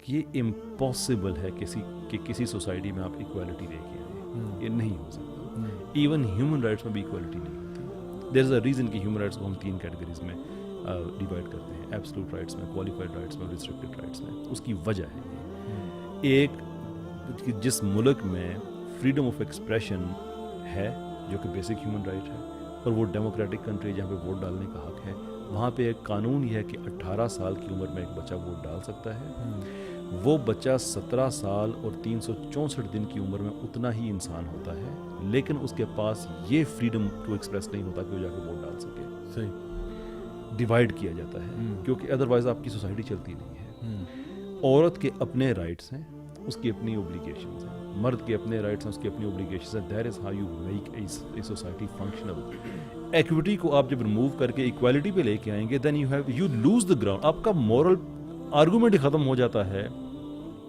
یہ امپاسبل ہے کہ کسی سوسائٹی میں آپ ایکویلٹی لے کے آئیں. یہ نہیں ہو سکتا. ایون ہیومن رائٹس میں بھی ایکویلٹی نہیں ہوتی. دیر از اے ریزن کہ ہیومن رائٹس کو ہم 3 کیٹیگریز میں ڈیوائڈ کرتے ہیں, ایبسولوٹ رائٹس میں, کوالیفائڈ رائٹس میں, ریسٹرکٹڈ رائٹس میں. اس کی وجہ ہے ایک جس ملک میں فریڈم آف ایکسپریشن ہے جو کہ بیسک ہیومن رائٹ ہے, اور وہ ڈیموکریٹک کنٹری جہاں پہ ووٹ ڈالنے کا حق ہے, وہاں پہ ایک قانون یہ ہے کہ 18 سال کی عمر میں ایک بچہ ووٹ ڈال سکتا ہے. وہ بچہ 17 سال اور 364 دن کی عمر میں اتنا ہی انسان ہوتا ہے, لیکن اس کے پاس یہ فریڈم ٹو ایکسپریس نہیں ہوتا کہ وہ جا کے ووٹ ڈال سکے. صحیح, ڈیوائڈ کیا جاتا ہے کیونکہ ادروائز آپ کی سوسائٹی چلتی نہیں ہے. عورت کے اپنے رائٹس ہیں, اس کی اپنی اوبلیگیشنز ہیں, مرد کے اپنے رائٹس ہیں, اس کی اپنی اوبلیگیشنز ہیں. That is how you make a society functional. Equity کو آپ جب ریموو کر کے ایکویلٹی پہ لے کے آئیں گے, then you lose the ground. آپ کا مورل آرگومنٹ ہی ختم ہو جاتا ہے.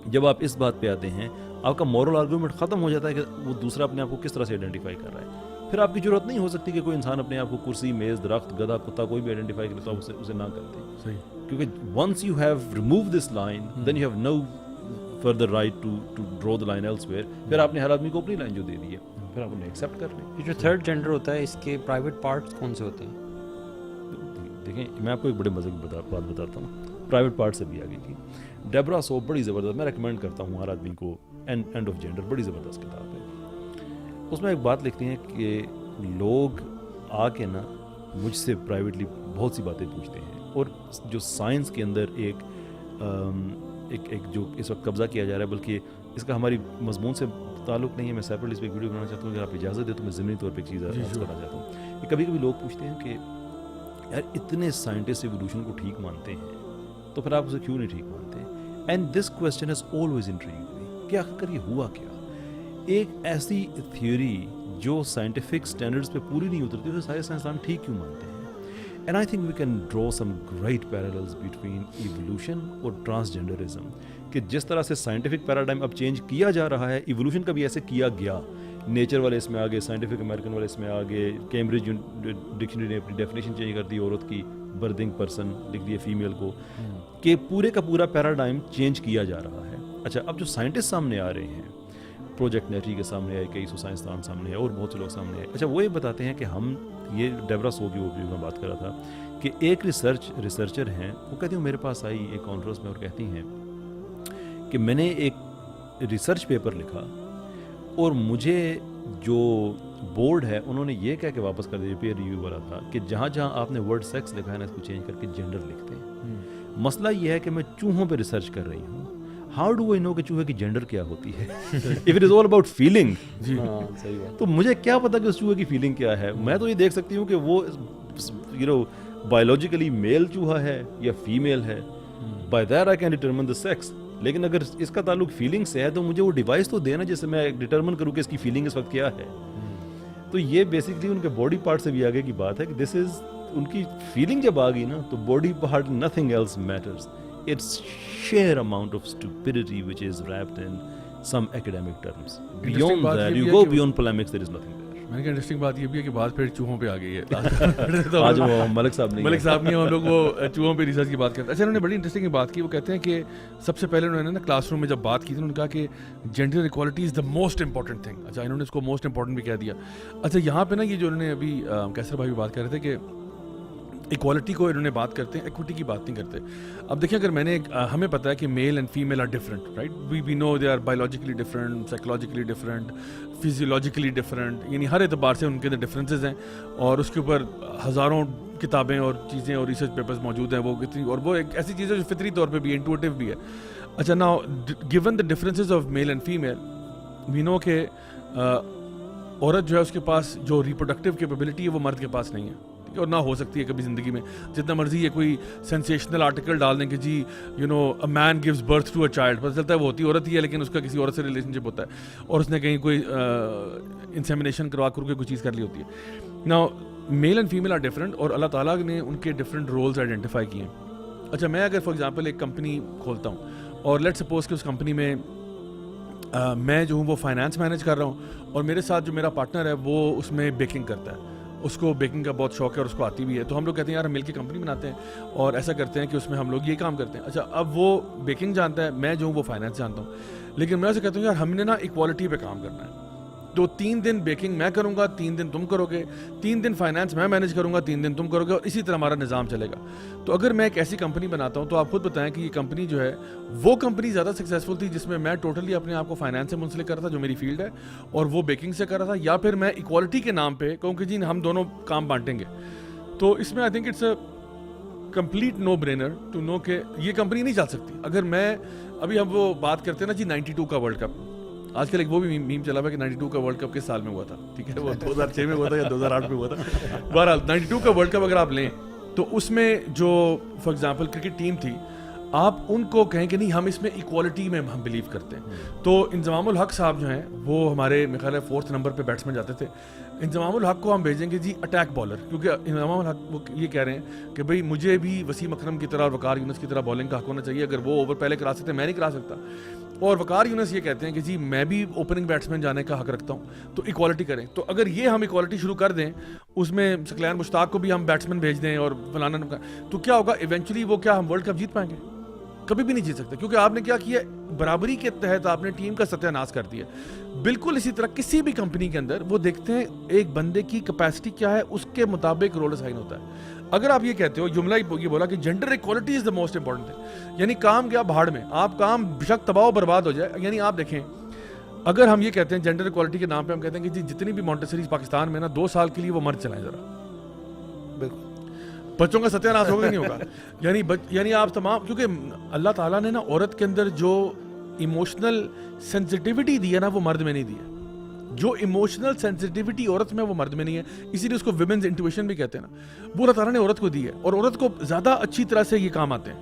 جب آپ اس بات پہ آتے ہیں, آپ کا مورل آرگومنٹ ختم ہو جاتا ہے کہ وہ دوسرا اپنے آپ کو کس طرح سے آئیڈینٹیفائی کر رہا ہے. پھر آپ کی ضرورت نہیں ہو سکتی کہ کوئی انسان اپنے آپ کو کرسی, میز, درخت, گدھا, کتا کوئی بھی آئیڈینٹیفائی کرتا ہے اسے نہ کرتے. صحیح, کیونکہ once you have remove this line then you have no further right to draw the line elsewhere. پھر آپ نے ہر آدمی کو اپنی لائن جو دے دی ہے, پھر آپ انہیں ایکسیپٹ کر لیں. یہ جو تھرڈ جینڈر ہوتا ہے, اس کے پرائیویٹ پارٹس کون سے ہوتے ہیں؟ دیکھیں, میں آپ کو ایک بڑے مزے کی بات بتاتا ہوں. پرائیویٹ پارٹ سے بھی آگے کی ڈیبرا سوپ بڑی زبردست, میں ریکمینڈ کرتا ہوں ہر آدمی کو. اینڈ آف جینڈر بڑی زبردست کتاب ہے. اس میں ایک بات لکھتی ہیں کہ لوگ آ کے نا مجھ سے پرائیویٹلی بہت سی باتیں پوچھتے ہیں, اور جو سائنس کے اندر ایک جو اس وقت قبضہ کیا جا رہا ہے, بلکہ اس کا ہماری مضمون سے تعلق نہیں ہے. میں سیپریٹلی اس پہ ایک ویڈیو بنانا چاہتا ہوں, اگر آپ اجازت دیں تو میں ضمنی طور پہ ایک چیز عرض کرنا چاہتا ہوں. کہ کبھی کبھی لوگ پوچھتے ہیں کہ یار اتنے سائنٹسٹ ایوولوشن کو ٹھیک مانتے ہیں تو پھر آپ اسے کیوں نہیں ٹھیک مانتے. And this question has always intrigued me کہ آخر یہ ہوا کیا. ایک ایسی تھیوری جو سائنٹیفک سٹینڈرڈز پہ پوری نہیں اترتی اسے سارے سائنسدان ٹھیک کیوں مانتے ہیں. And I think we can draw some great parallels between evolution اور ٹرانسجینڈرزم, کہ جس طرح سے سائنٹیفک پیراڈائم اب چینج کیا جا رہا ہے, ایوولوشن کا بھی ایسے کیا گیا. نیچر والے اس میں آگے, سائنٹیفک امریکن والے اس میں آگے, کیمبرج ڈکشنری نے اپنی ڈیفینیشن چینج کر دی عورت کی, برتھنگ پرسن لکھ دیے فیمیل کو, کہ پورے کا پورا پیراڈائم چینج کیا جا رہا ہے. اچھا, اب جو سائنٹسٹ سامنے آ رہے ہیں, پروجیکٹ نیٹری کے سامنے آئے, کئی سو سائنسدان سامنے آئے, اور بہت سے لوگ سامنے آئے. اچھا, وہ یہ بتاتے ہیں کہ ہم یہ ڈیبرا سو کی وہ میں بات کر رہا تھا کہ ایک ریسرچر ہیں, وہ کہتی ہوں میرے پاس آئی ایک کانفرنس میں اور کہتی ہیں کہ میں نے ایک ریسرچ پیپر لکھا اور مجھے جو بورڈ ہے انہوں نے یہ کہہ کے واپس کر دیا, پیئر ریویو والا تھا, کہ جہاں جہاں آپ نے ورڈ سیکس لکھا ہے نا اس کو چینج کر کے جینڈر لکھتے ہیں. مسئلہ یہ ہے کہ میں چوہوں پہ ریسرچ کر رہی ہوں. ہاؤ ڈو آئی نو کہ چوہے کی جینڈر کیا ہوتی ہے؟ If it is all about feeling, تو مجھے کیا پتا کہ اس چوہے کی فیلنگ کیا ہے. میں تو یہ دیکھ سکتی ہوں کہ وہ بایولوجیکلی میل چوہا ہے یا فیمیل ہے, by that I can determine the sex. لیکن اگر اس کا تعلق فیلنگ سے ہے تو مجھے وہ ڈیوائس تو دینا جس سے میں ڈیٹرمن کروں کہ اس کی فیلنگ اس وقت کیا ہے. تو یہ بیسکلی ان کے باڈی پارٹ سے بھی آگے کی بات ہے کہ دس از ان کی فیلنگ جب آ گئی نا تو body part nothing else matters. It's sheer amount of stupidity which is wrapped in some academic terms. Beyond that, you go beyond polemics, there is nothing there. میں نے کہا انٹرسٹنگ بات یہ بھی ہے کہ بات پھر چوہوں پہ آ گئی ہے. آج وہ ملک صاحب نہیں ہم لوگ وہ چوہوں پہ ریسرچ کی بات کرتے ہیں. اچھا, انہوں نے بڑی انٹرسٹنگ بات کی. وہ کہتے ہیں کہ سب سے پہلے انہوں نے نا کلاس روم میں جب بات کی تھی انہوں نے کہا کہ gender equality is the most important thing. اچھا, انہوں نے اس کو موسٹ امپورٹنٹ بھی کہہ دیا. اچھا, یہاں پہ نا یہ جو انہوں نے ابھی کیسر بھائی بھی بات کر رہے تھے کہ ایکوالٹی کو انہوں نے بات کرتے ہیں, ایکوٹی کی بات نہیں کرتے. اب دیکھیں, اگر میں نے ہمیں پتہ ہے کہ male and female are different, right, we know they are biologically different, psychologically different, physiologically different, یعنی ہر اعتبار سے ان کے اندر ڈفرینسز ہیں, اور اس کے اوپر ہزاروں کتابیں اور چیزیں اور ریسرچ پیپرز موجود ہیں. وہ کتنی, اور وہ ایک ایسی چیز ہے جو فطری طور پہ بھی انٹویٹیو بھی ہے. اچھا, now given the differences of male and female, we know کہ عورت جو ہے اس کے پاس جو ریپروڈکٹیو کیپیبلٹی ہے وہ مرد کے پاس نہیں ہے, اور نہ ہو سکتی ہے کبھی زندگی میں. جتنا مرضی یہ کوئی سینسیشنل آرٹیکل ڈال دیں کہ جی you know a man gives birth to a child, پتہ چلتا ہے وہ ہوتی عورت ہی ہے لیکن اس کا کسی عورت سے ریلیشن شپ ہوتا ہے اور اس نے کہیں کوئی انسیمینیشن کروا کر کے کوئی چیز کر لی ہوتی ہے. نا male and female are different, اور اللہ تعالیٰ نے ان کے ڈفرنٹ رولز آئیڈینٹیفائی کیے ہیں. اچھا, میں اگر فار ایگزامپل ایک کمپنی کھولتا ہوں اور لیٹ سپوز کہ اس کمپنی میں میں جو ہوں وہ فائنانس مینیج کر رہا ہوں, اور میرے ساتھ جو میرا پارٹنر ہے وہ اس میں بیکنگ کرتا ہے, اس کو بیکنگ کا بہت شوق ہے اور اس کو آتی بھی ہے, تو ہم لوگ کہتے ہیں یار ہم مل کے کمپنی بناتے ہیں اور ایسا کرتے ہیں کہ اس میں ہم لوگ یہ کام کرتے ہیں. اچھا اب وہ بیکنگ جانتا ہے, میں جو ہوں وہ فائنانس جانتا ہوں, لیکن میں اسے کہتا ہوں یار ہم نے نا ایکوالٹی پہ کام کرنا ہے. تو 3 دن بیکنگ میں کروں گا, 3 دن تم کرو گے, 3 دن فائنانس میں مینیج کروں گا, 3 دن تم کرو گے, اور اسی طرح ہمارا نظام چلے گا. تو اگر میں ایک ایسی کمپنی بناتا ہوں تو آپ خود بتائیں کہ یہ کمپنی جو ہے وہ کمپنی زیادہ سکسیزفل تھی جس میں ٹوٹلی اپنے آپ کو فائنانس سے منسلک کر رہا تھا جو میری فیلڈ ہے, اور وہ بیکنگ سے کر رہا تھا, یا پھر میں ایکوالٹی کے نام پہ کہوں کہ جی ہم دونوں کام بانٹیں گے. تو اس میں I think it's a complete no brainer to know کہ یہ کمپنی نہیں چل سکتی. اگر میں ابھی ہم وہ بات کرتے ہیں نا جی 92 کا ورلڈ کپ, آج کل ایک وہ بھی میم چلا ہوا کہ 92 کا ورلڈ کپ کس سال میں ہوا تھا, ٹھیک ہے وہ 2006 میں ہوا تھا یا 2008 میں ہوا تھا. بہرحال 92 کا ورلڈ کپ اگر آپ لیں تو اس میں جو فار ایگزامپل کرکٹ ٹیم تھی, آپ ان کو کہیں کہ نہیں ہم اس میں ایکوالٹی میں ہم بلیو کرتے ہیں. تو انضمام الحق صاحب جو ہیں وہ ہمارے میرے خیال ہے 4th نمبر پہ بیٹسمین جاتے تھے. انضمام الحق کو ہم بھیجیں گے جی اٹیک بالر, کیونکہ انضمام الحق وہ یہ کہہ رہے ہیں کہ بھائی مجھے بھی وسیم اکرم کی طرح اور وقار یونس کی طرح بالنگ کا حق ہونا چاہیے. اگر وہ اوور پہلے کرا سکتے ہیں میں نہیں کرا سکتا. اور وقار یونس یہ کہتے ہیں کہ جی میں بھی اوپننگ بیٹسمین جانے کا حق رکھتا ہوں, تو ایکوالٹی کریں. تو اگر یہ ہم ایکوالٹی شروع کر دیں, اس میں ثقلین مشتاق کو بھی ہم بیٹسمین بھیج دیں اور فلانا, تو کیا ہوگا ایونچولی وہ کیا ہم ورلڈ کپ جیت پائیں گے؟ کبھی بھی نہیں جیت سکتے, کیونکہ آپ نے کیا کیا, برابری کے تحت آپ نے ٹیم کا ستیہ ناش کر دیا. بالکل اسی طرح کسی بھی کمپنی کے اندر وہ دیکھتے ہیں ایک بندے کی کیپیسٹی کیا ہے, اس کے مطابق رول اسائن ہوتا ہے. اگر آپ یہ کہتے ہو, جملہ یہ بولا کہ gender equality is the most important thing, یعنی کام گیا بھاڑ میں, آپ کام بشک تباہ و برباد ہو جائے. یعنی آپ دیکھیں اگر ہم یہ کہتے ہیں جینڈر ایکوالٹی کے نام پہ ہم کہتے ہیں کہ جی جتنی بھی مونٹیسریز پاکستان میں نا 2 سال کے لیے وہ مرد چلائیں ذرا, بالکل بچوں کا ستیہ ناش ہوگا نہیں ہوگا. یعنی آپ تمام, کیونکہ اللہ تعالیٰ نے نا عورت کے اندر جو ایموشنل سینسٹیوٹی دی ہے نا وہ مرد میں نہیں دی ہے. جو ایموشنل سینسٹیوٹی عورت میں وہ مرد میں نہیں ہے, اسی لیے اس کو ویمنز انٹویشن بھی کہتے ہیں نا, وہ اللہ تعالیٰ نے عورت کو دی ہے, اور عورت کو زیادہ اچھی طرح سے یہ کام آتے ہیں.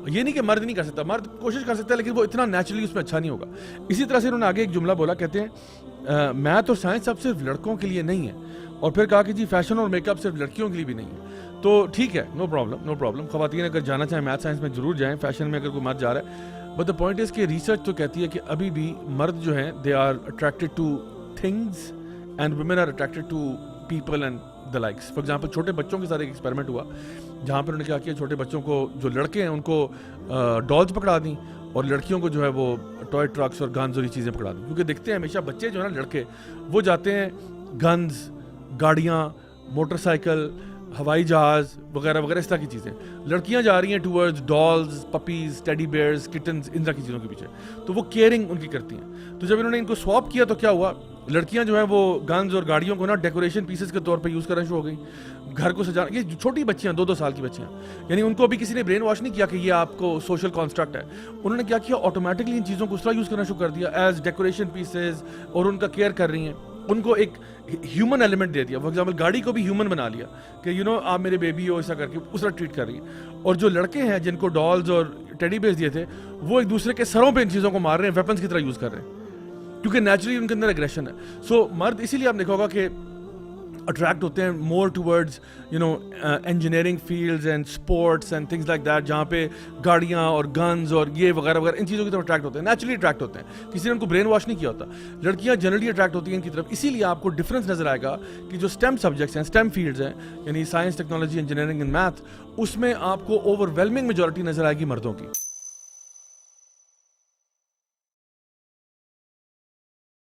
یہ نہیں کہ مرد نہیں کر سکتا, مرد کوشش کر سکتا ہے لیکن وہ اتنا نیچرلی اس میں اچھا نہیں ہوگا. اسی طرح سے انہوں نے آگے ایک جملہ بولا, کہتے ہیں میتھ اور سائنس اب صرف لڑکوں کے لیے نہیں ہے, اور پھر کہا کہ جی فیشن اور میک اپ صرف لڑکیوں کے لیے بھی نہیں ہے. تو ٹھیک ہے, نو پرابلم, خواتین اگر جانا چاہیں میتھ سائنس میں ضرور جائیں, فیشن میں اگر کوئی مرد جا رہا ہے. بٹ دا پوائنٹ از کہ ریسرچ تو کہتی ہے کہ ابھی بھی مرد جو ہیں they are attracted to things and women are attracted to people and the likes. For example چھوٹے بچوں کے ساتھ ایک ایکسپیریمنٹ ہوا جہاں پر انہوں نے کیا کیا, چھوٹے بچوں کو جو لڑکے ہیں ان کو ڈالز پکڑا دیں, اور لڑکیوں کو جو ہے وہ ٹوائے ٹرکس اور گنز اور یہ چیزیں پکڑا دیں. کیونکہ دیکھتے ہیں ہمیشہ بچے جو ہے نا لڑکے, وہ جاتے ہیں گنز, گاڑیاں, موٹر سائیکل, ہوائی جہاز وغیرہ وغیرہ اس طرح کی چیزیں. لڑکیاں جا رہی ہیں towards dolls, puppies, teddy bears, kittens, ان طرح کی چیزوں کے پیچھے, تو وہ کیئرنگ ان کی کرتی ہیں. تو جب انہوں نے ان کو سواپ کیا تو کیا ہوا, لڑکیاں جو ہیں وہ گنز اور گاڑیوں کو نا ڈیکوریشن پیسز کے طور پہ یوز کرنا شروع ہو گئی, گھر کو سجانا. یہ چھوٹی بچیاں 2 سال کی بچیاں, یعنی ان کو ابھی کسی نے برین واش نہیں کیا کہ یہ آپ کو سوشل کانسٹرکٹ ہے. انہوں نے کیا کیا, آٹومیٹکلی ان چیزوں کو اس طرح یوز کرنا شروع کر دیا ایز ڈیکوریشن پیسز, اور ان کا کیئر کر رہی ہیں, ان کو ایک ہیومن ایلیمنٹ دے دیا. فار ایگزامپل گاڑی کو بھی ہیومن بنا لیا کہ آپ میرے بیبی ہو, ایسا کر کے اس طرح ٹریٹ کر رہی ہیں. اور جو لڑکے ہیں جن کو ڈالز اور ٹیڈی بیئرز دیے تھے, وہ ایک دوسرے کے سروں پہ ان چیزوں کو مار رہے ہیں, ویپنس کی طرح یوز کر رہے ہیں, کیونکہ نیچرلی ان کے اندر ایگریشن ہے. سو مرد اسی لیے آپ دیکھا ہوگا کہ اٹریکٹ ہوتے ہیں more towards engineering fields and sports and things like that, جہاں پہ گاڑیاں اور گنز اور یہ وغیرہ وغیرہ ان چیزوں کی طرف اٹریکٹ ہوتے ہیں, نیچرلی اٹریکٹ ہوتے ہیں, کسی نے ان کو برین واش نہیں کیا ہوتا. لڑکیاں جنرلی اٹریکٹ ہوتی ہیں ان کی طرف. اسی لیے آپ کو ڈفرینس نظر آئے گا کہ جو اسٹیم سبجیکٹس ہیں, اسٹیم فیلڈز ہیں, یعنی science, technology, engineering and math, اس میں آپ کو اوور ویلمنگ میجورٹی نظر آئے گی مردوں کی.